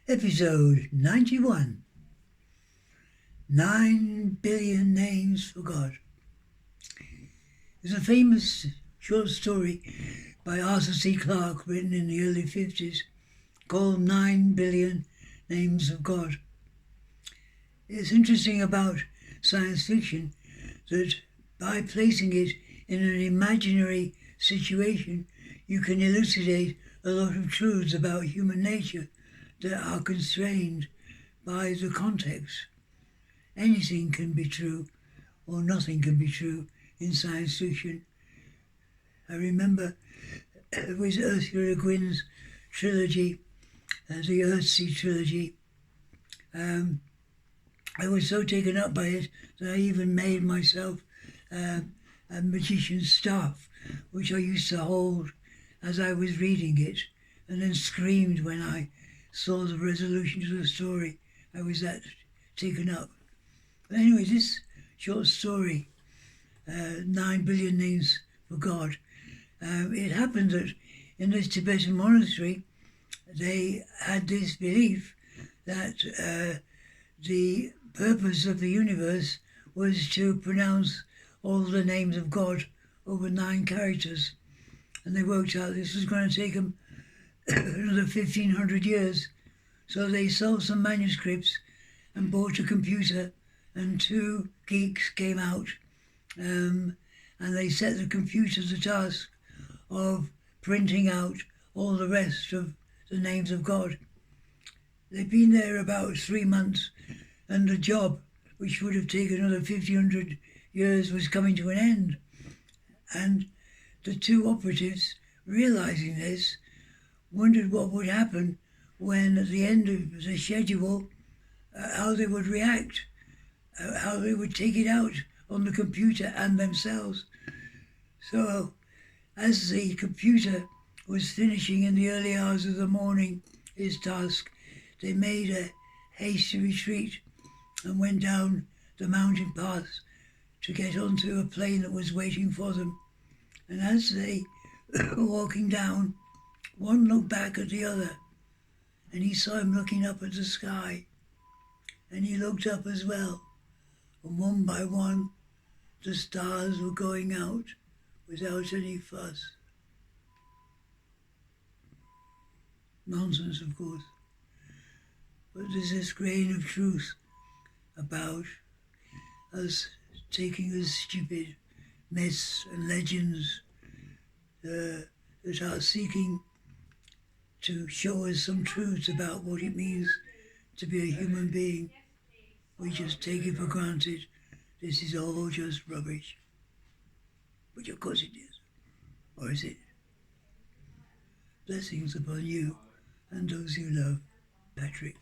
Episode 91. 9 billion names for God. There's a famous short story by Arthur C. Clarke written in the early 50s called 9 Billion Names of God. It's interesting about science fiction that by placing it in an imaginary situation, you can elucidate a lot of truths about human nature that are constrained by the context. Anything can be true or nothing can be true in science fiction. I remember with Ursula Le Guin's trilogy, the Earthsea trilogy, I was so taken up by it that I even made myself a magician's staff, which I used to hold as I was reading it, and then screamed when I saw the resolution to the story. I was that taken up. But anyway, this short story, 9 Billion Names for God, it happened that in this Tibetan monastery, they had this belief that the purpose of the universe was to pronounce all the names of God over 9 characters. And they worked out this was going to take them another 1,500 years. So they sold some manuscripts and bought a computer, and 2 geeks came out and they set the computer the task of printing out all the rest of the names of God. They've been there about 3 months, and the job, which would have taken another 1,500 years, was coming to an end. And the 2 operatives, realizing this, wondered what would happen when at the end of the schedule, how they would react, how they would take it out on the computer and themselves. So as the computer was finishing in the early hours of the morning his task, they made a hasty retreat and went down the mountain path to get onto a plane that was waiting for them. And as they were walking down, one looked back at the other, and he saw him looking up at the sky. And he looked up as well, and one by one the stars were going out without any fuss. Nonsense, of course. But there's this grain of truth about us taking as stupid myths and legends that are seeking to show us some truths about what it means to be a human being. We just take it for granted. This is all just rubbish. Which of course it is. Or is it? Blessings upon you and those you love. Patrick.